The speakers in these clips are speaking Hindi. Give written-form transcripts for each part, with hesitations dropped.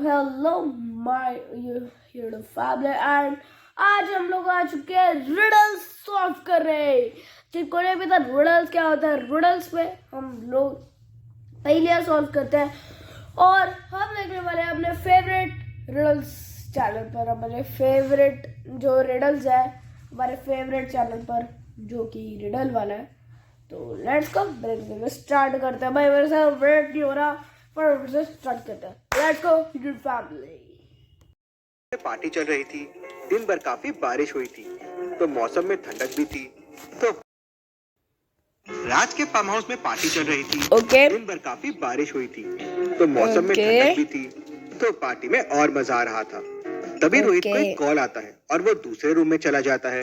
Hello my YouTube family and आज हम लोग आ चुके हैं रिडल्स सॉल्व कर रहे हैं। जिनको नहीं पता रिडल्स क्या होता है, रिडल्स पे हम लोग पहेलियां सॉल्व करते हैं और हम देखने वाले हैं अपने फेवरेट रिडल्स चैनल पर। हमारे फेवरेट जो रिडल्स है हमारे फेवरेट चैनल पर जो कि रिडल वाला है। तो लेट्स गो स्टार्ट करते हैं। भाई मेरे साथ वेट नहीं हो रहा पर स्टार्ट करते हैं। Let's go YouTube family. Party चल रही थी। दिन भर काफी बारिश हुई थी तो मौसम में ठंडक भी थी। तो राज के फार्म हाउस में पार्टी चल रही थी। दिन भर काफी बारिश हुई थी तो मौसम में ठंडक भी थी। तो पार्टी में और मजा आ रहा था। तभी रोहित को एक कॉल आता है और वो दूसरे रूम में चला जाता है।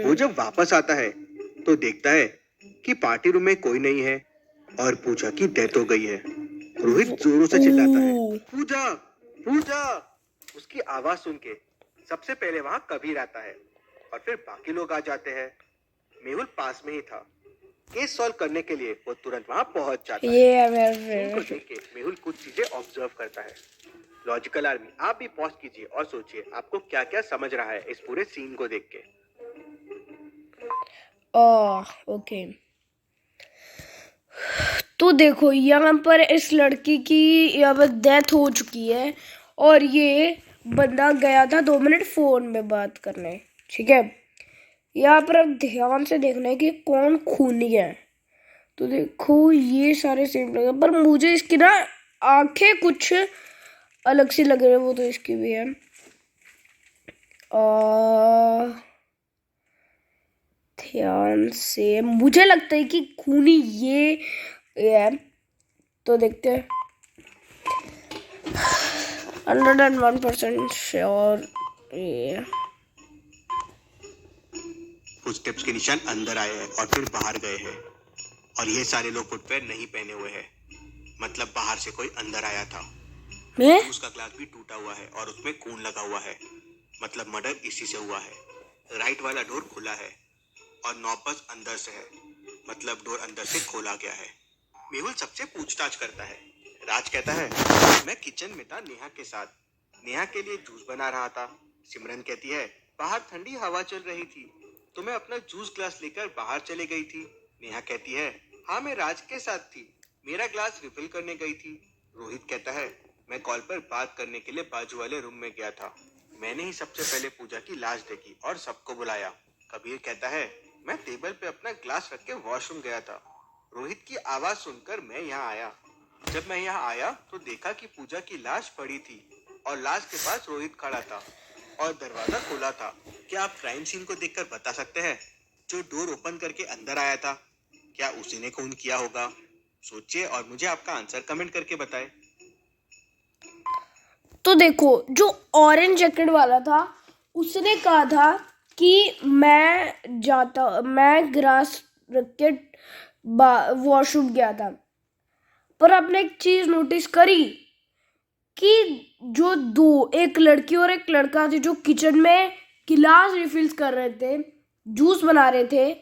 वो जब वापस आता है तो देखता है कि पार्टी रूम में कोई नहीं है और पूजा की डेथ हो गई है। रोहित जोरों से चिल्लाता है, पूजा पूजा। उसकी आवाज सुन के सबसे पहले वहां कबीर आता है और फिर बाकी लोग आ जाते हैं। मेहुल पास में ही था। केस सॉल्व करने के लिए वो तुरंत वहां पहुंच जाता है। सीन को देख के मेहुल कुछ चीजें ऑब्जर्व करता है। लॉजिकल आर्मी, आप भी पॉज कीजिए और सोचिए आपको क्या क्या समझ रहा है इस पूरे सीन को देख के। ओके तो देखो यहाँ पर इस लड़की की यहाँ पर डेथ हो चुकी है और ये बंदा गया था 2 मिनट फोन में बात करने। ठीक है, यहाँ पर अब ध्यान से देखना है कि कौन खूनी है। तो देखो ये सारे सेम लगे पर मुझे इसकी ना आंखें कुछ अलग सी लग रही है। वो तो इसकी भी है। ध्यान से मुझे लगता है कि खूनी ये है। तो देखते हैं। 101% श्योर ये फुटस्टेप्स के निशान अंदर आए हैं और फिर बाहर गए हैं और ये सारे लोग फुटवेयर नहीं पहने हुए हैं। मतलब बाहर से कोई अंदर आया था। उसका ग्लास भी टूटा हुआ है और उसमें खून लगा हुआ है। मतलब मर्डर इसी से हुआ है। राइट वाला डोर खुला है और नॉबस अंदर से है। मतलब डोर अंदर से खोला गया है। मेहुल सबसे पूछताछ करता है। राज कहता है, मैं किचन में था नेहा के साथ। नेहा के लिए जूस बना रहा था। सिमरन कहती है, बाहर ठंडी हवा चल रही थी तो मैं अपना जूस ग्लास लेकर बाहर चली गई थी। नेहा कहती है, हाँ मैं राज के साथ थी, मेरा ग्लास रिफिल करने गई थी। रोहित कहता है, मैं कॉल पर बात करने के लिए बाजू वाले रूम में गया था। मैंने ही सबसे पहले पूजा की लाश देखी और सबको बुलाया। कबीर कहता है, मैं टेबल पे अपना ग्लास रख के वॉशरूम गया था। रोहित की आवाज सुनकर मैं यहाँ आया। जब मैं यहाँ आया तो देखा कि पूजा की लाश पड़ी थी और लाश के पास रोहित खड़ा था और दरवाजा खुला था। क्या आप क्राइम सीन को देखकर बता सकते हैं जो डोर ओपन करके अंदर आया था? क्या उसी ने खून किया होगा? सोचिए और मुझे आपका आंसर कमेंट करके बताएं। तो देखो जो ऑरेंज जैकेट वाला था उसने कहा था कि मैं ग्रास रख के वॉशरूम गया था। पर आपने एक चीज नोटिस करी कि जो एक लड़की और एक लड़का थे जो किचन में गिलास रिफिल कर रहे थे, जूस बना रहे थे।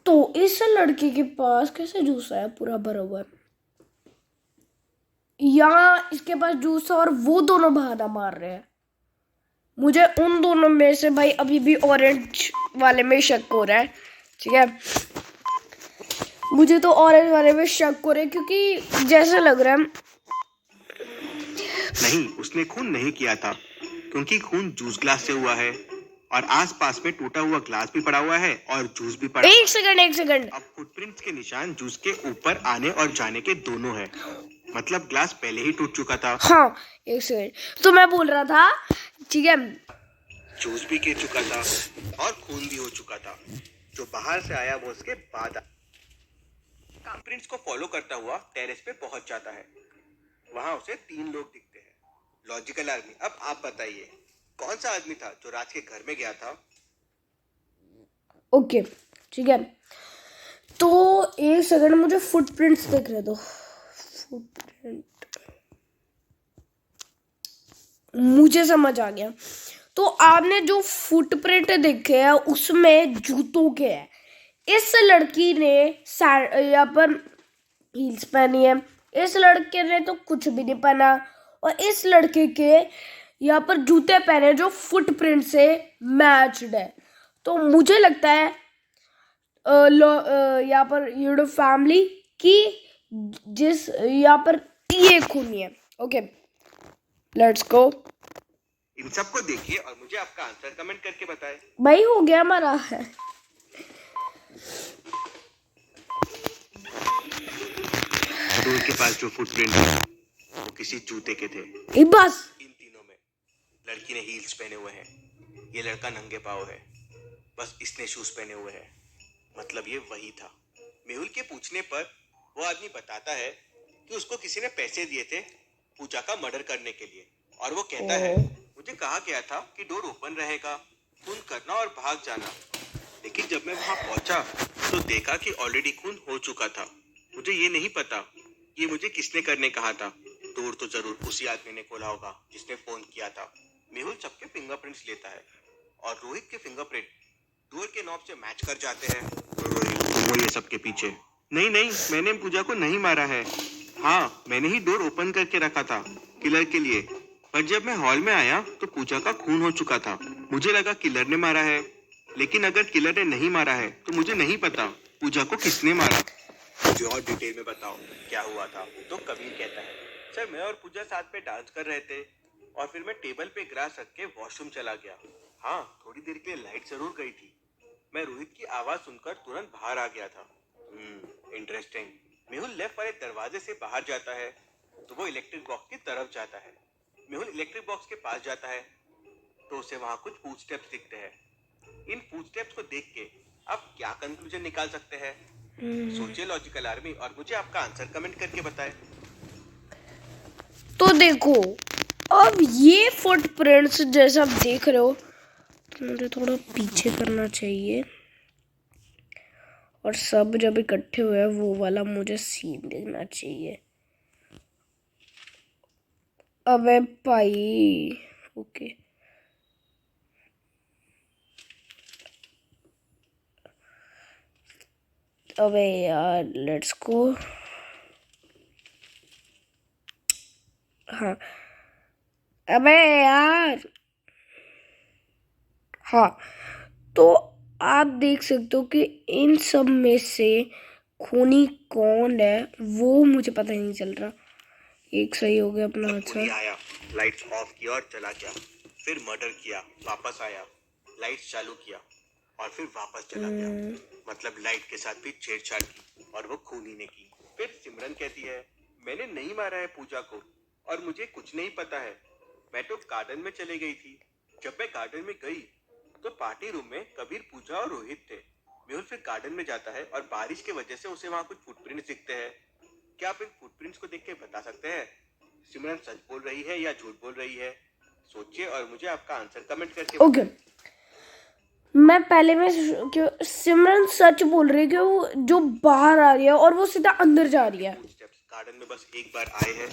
तो इस लड़के के पास कैसे जूस आया पूरा भरा हुआ? यहाँ इसके पास जूस है और वो दोनों बहाना मार रहे हैं। मुझे उन दोनों में से भाई अभी भी ऑरेंज वाले में शक हो रहा है। ठीक है, मुझे तो ऑरेंज वाले में शक हो रहा है क्योंकि जैसे लग रहा है नहीं, उसने खून नहीं किया था क्योंकि खून जूस ग्लास से हुआ है और आसपास में टूटा हुआ ग्लास भी पड़ा हुआ है और जूस भी पड़ा। एक सेकंड अब फुटप्रिंट्स के निशान जूस के ऊपर आने और जाने के दोनों है। मतलब ग्लास पहले ही टूट चुका था। हाँ, एक सेकंड। तो मैं बोल रहा था, ठीक है, जूस भी गिर चुका था और खून भी हो चुका था। जो बाहर से आया वो उसके बाद प्रिंट्स को फॉलो करता हुआ टेरेस पे पहुंच जाता है। वहां उसे 3 लोग दिखते हैं। लॉजिकल आर्मी, अब आप बताइए कौन सा आदमी था जो राज के घर में गया था? ओके ठीक है, तो एक सेकंड मुझे फुटप्रिंट्स देख रहे दो। फुटप्रिंट मुझे समझ आ गया। तो आपने जो फुटप्रिंट देखे हैं उसमें जूतों के हैं। इस लड़की ने यहाँ पर हील्स पहनी है, इस लड़के ने तो कुछ भी नहीं पहना और इस लड़के के यहाँ पर जूते पहने जो फुटप्रिंट से मैच्ड है। तो मुझे लगता है यहाँ पर फैमिली की जिस यहाँ पर ये खूनी है। Okay, let's go. इन सबको देखिए और मुझे आपका आंसर कमेंट करके बताएं। भाई हो गया हमारा है। डोर के पास जो फुटप्रिंट है वो किसी जूते के थे। बस इन तीनों में लड़की ने हील्स पहने हुए हैं, ये लड़का नंगे पाँव है, बस इसने शूज पहने हुए हैं, मतलब ये वही था। मेहुल के पूछने पर वो आदमी बताता है कि उसको किसी ने पैसे दिए थे पूजा का मर्डर करने के लिए, और वो कहता है मुझे कहा गया था कि डोर ओपन रहेगा, खून करना और भाग जाना। लेकिन जब मैं वहां पहुंचा तो देखा कि ऑलरेडी खून हो चुका था। मुझे ये नहीं पता ये मुझे किसने करने कहा था। डोर तो जरूर उसी आदमी ने खोला होगा जिसने फोन किया था। मेहुल सबके फिंगरप्रिंट्स लेता है और रोहित के फिंगरप्रिंट डोर के नॉब से मैच कर जाते हैं। तो रोहित वो ये सबके पीछे, नहीं मैंने पूजा को नहीं मारा है। हाँ, मैंने ही डोर ओपन करके रखा था किलर के लिए, पर जब मैं हॉल में आया तो पूजा का खून हो चुका था। मुझे लगा किलर ने मारा है, लेकिन अगर किलर ने नहीं मारा है तो मुझे नहीं पता पूजा को किसने मारा। मुझे और डिटेल में बताओ क्या हुआ था। तो कबीर कहता है सर, मैं और पूजा साथ में डांस कर रहे थे और फिर मैं टेबल पे ग्लास रख के वॉशरूम चला गया। हाँ, थोड़ी देर के लिए लाइट जरूर गई थी। मैं रोहित की आवाज सुनकर तुरंत बाहर आ गया था। इंटरेस्टिंग। मेहुल लेफ्ट वाले दरवाजे से बाहर जाता है तो वो इलेक्ट्रिक बॉक्स की तरफ जाता है। मेहुल इलेक्ट्रिक बॉक्स के पास जाता है तो उसे वहां कुछ फुटस्टेप्स दिखते हैं। इन फुटस्टेप्स को देख के आप क्या कंक्लूजन निकाल सकते हैं? सोचिए लॉजिकल आर्मी, और मुझे आपका आंसर कमेंट करके बताएं। तो देखो, अब ये फुटप्रिंट्स जैसा आप देख रहे हो, तो मुझे थोड़ा पीछे करना चाहिए और सब जब इकट्ठे हुए वो वाला मुझे सीन देखना चाहिए। अबे भाई, ओके, अबे यार लेट्स गो। हाँ, अबे यार, हाँ, तो आप देख सकते हो कि इन सब में से खूनी कौन है वो मुझे पता ही नहीं चल रहा। एक सही हो गया अपना आंसर। आया, लाइट्स ऑफ किया और चला गया, फिर मर्डर किया, वापस आया, लाइट्स चालू किया और फिर वापस चला गया। मतलब लाइट के साथ भी छेड़छाड़ की और वो खूनी ने की। फिर सिमरन कहती है मैंने नहीं मारा है पूजा को और मुझे कुछ नहीं पता है, मैं तो गार्डन में चली गई थी। जब मैं गार्डन में गई तो पार्टी रूम में कबीर, पूजा और रोहित थे। मेहुल फिर गार्डन में जाता है और बारिश की वजह से उसे वहाँ कुछ फुटप्रिंट्स दिखते हैं। क्या आप इन फुटप्रिंट्स को देख के बता सकते हैं सिमरन सच बोल रही है या झूठ बोल रही है? सोचिए और मुझे आपका आंसर कमेंट करके ओके, मैं पहले में सिमरन सच बोल रही है कि वो जो बाहर आ रही है और वो सीधा अंदर जा रही है। गार्डन में बस एक बार आए हैं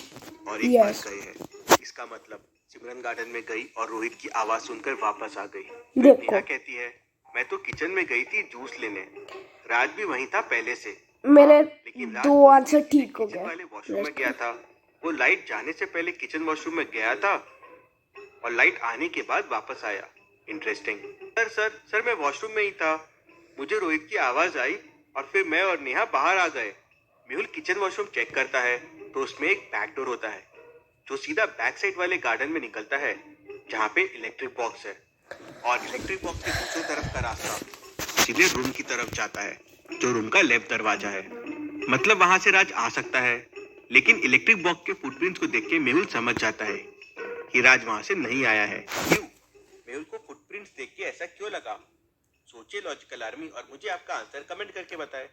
और एक बार गए हैं। इसका मतलब सिमरन गार्डन में गई और रोहित की आवाज सुनकर वापस आ गई। नेहा कहती है मैं तो किचन में गई थी जूस लेने, राज भी वहीं था पहले से। मेरे लेकिन दो आंसर ठीक हो गए। वाले वॉशरूम में गया था, वो लाइट जाने से पहले किचन वॉशरूम में गया था और लाइट आने के बाद वापस आया। इंटरेस्टिंग। सर मैं वॉशरूम में ही था, मुझे रोहित की आवाज आई और फिर मैं और नेहा बाहर आ गए। मेहुल किचन वॉशरूम चेक करता है तो उसमें एक बैक डोर होता है जो सीधा बैक साइड वाले गार्डन में निकलता है जहाँ पे इलेक्ट्रिक बॉक्स है, और इलेक्ट्रिक बॉक्स के दूसरी तरफ का रास्ता सीधे रूम की तरफ जाता है जो रूम का लेफ्ट दरवाजा है। मतलब वहां से राज आ सकता है, लेकिन इलेक्ट्रिक बॉक्स के फुटप्रिंट्स को देख के मेहुल समझ जाता है कि राज वहां से नहीं आया है। क्यों? मेहुल को फुटप्रिंट्स देख के ऐसा क्यों लगा? सोचिए लॉजिकल आर्मी, और मुझे आपका आंसर कमेंट करके बताएं।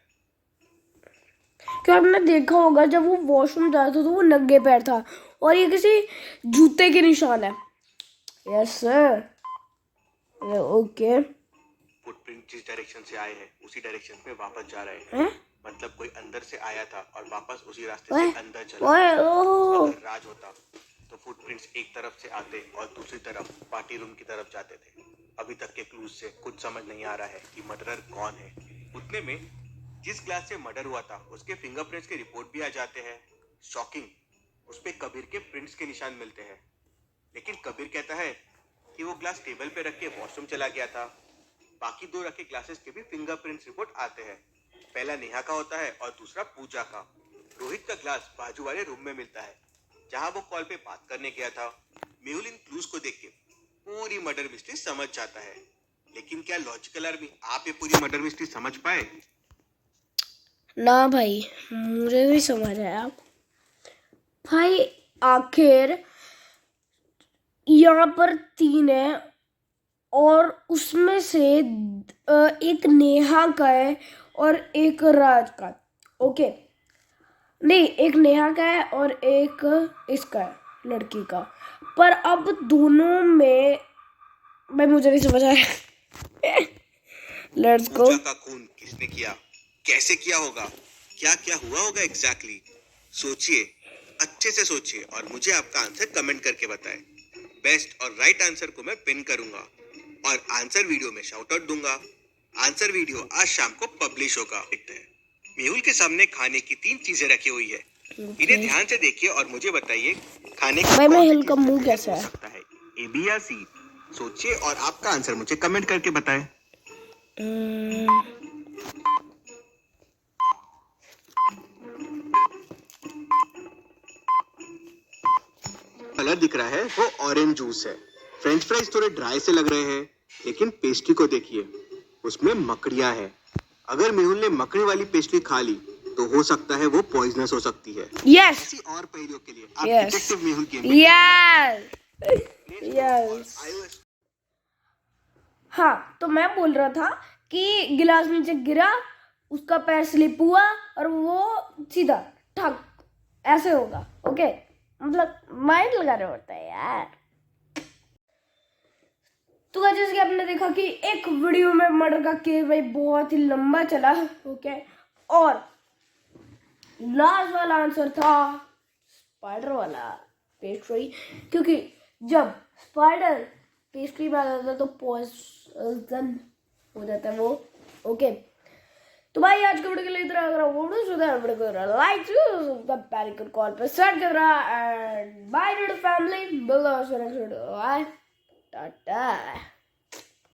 क्या आपने देखा होगा जब वो वॉशरूम जा रहा था तो वो नंगे पैर था और ये किसी जूते के निशान है। Yes sir, okay. फुटप्रिंट जिस डायरेक्शन से आए हैं उसी डायरेक्शन में वापस जा रहे हैं? मतलब कोई अंदर से आया था और वापस उसी रास्ते से अंदर चला। अगर राज होता तो फुटप्रिंट्स एक तरफ से आते और दूसरी तरफ पार्टी रूम की तरफ जाते थे। अभी तक के क्लूज से कुछ समझ नहीं आ रहा है कि मर्डरर कौन है। उतने में जिस ग्लास से मर्डर हुआ था उसके फिंगरप्रिंट्स के रिपोर्ट भी आ जाते हैं। शॉकिंग, उस पे कबीर के प्रिंट्स के निशान मिलते हैं। लेकिन कबीर कहता है कि वो ग्लास टेबल पे रख के वॉशरूम चला गया था। बाकी 2 रखे ग्लासेस के भी फिंगरप्रिंट्स रिपोर्ट आते हैं। पहला नेहा का होता है और दूसरा पूजा का। रोहित का ग्लास बाजू वाले रूम में मिलता है जहां वो कॉल पे बात करने गया था। मेहुल इन क्लूज को देख के पूरी मर्डर मिस्ट्री समझ जाता है। लेकिन क्या लॉजिकल आर्मी आप ये पूरी मर्डर मिस्ट्री समझ पाए? ना भाई, मुझे भी समझ आया भाई। आखिर यहाँ पर 3 है और उसमें से एक नेहा का है और एक राज का। ओके, नहीं, एक नेहा का है और एक इसका है, लड़की का। पर अब दोनों में भाई मुझे नहीं समझ आया। Let's go. पूजा का खून किसने किया, कैसे किया होगा, क्या क्या हुआ होगा एग्जैक्टली? सोचिए, अच्छे से सोचिए और मुझे आपका आंसर कमेंट करके बताएं। बेस्ट और राइट आंसर को मैं पिन करूंगा और आंसर वीडियो में शाउट आउट दूंगा। आंसर वीडियो आज शाम को पब्लिश होगा। देखते हैं। मेहुल के सामने खाने की 3 चीजें रखी हुई है। इन्हें ध्यान से देखिए और मुझे बताइए खाने की भाई कौन सी मेहुल चीज का मुंह हो कैसा है? सकता है, ए बी या सी? सोचिए और आपका आंसर मुझे कमेंट करके बताएं। कलर दिख रहा है वो ऑरेंज जूस है। फ्रेंच फ्राइज थोड़े ड्राई से लग रहे हैं, लेकिन पेस्ट्री को देखिए, उसमें मकड़ियां हैं। अगर मेहुल ने मकड़ी वाली पेस्ट्री खा ली तो हो सकता है वो पॉइजनस हो सकती है। यस, ऐसी और पहेलियों के लिए आप Yes. Detective Mehul game yes. हाँ, तो मैं बोल रहा था कि गिलास नीचे गिरा, उसका पैर स्लिप हुआ और वो सीधा ठक ऐसे होगा। ओके, मतलब माइंड लगा रहे होता है यार। तो जैसे कि आपने देखा कि एक वीडियो में मर्डर का केस भाई बहुत ही लंबा चला। ओके, और लास्ट वाला आंसर था स्पाइडर वाला पेस्ट्री, क्योंकि जब स्पाइडर पेस्ट्री में आ जाता है तो पॉइजन हो जाता है वो। ओके, तो भाई आज के वीडियो के लिए इतना। अगर वीडियो सुधार वीडियो को लाइक सब्सक्राइब कर कॉल पे स्टार्ट कर रहा एंड बाय फैमिली। बिल्कुल टाटा।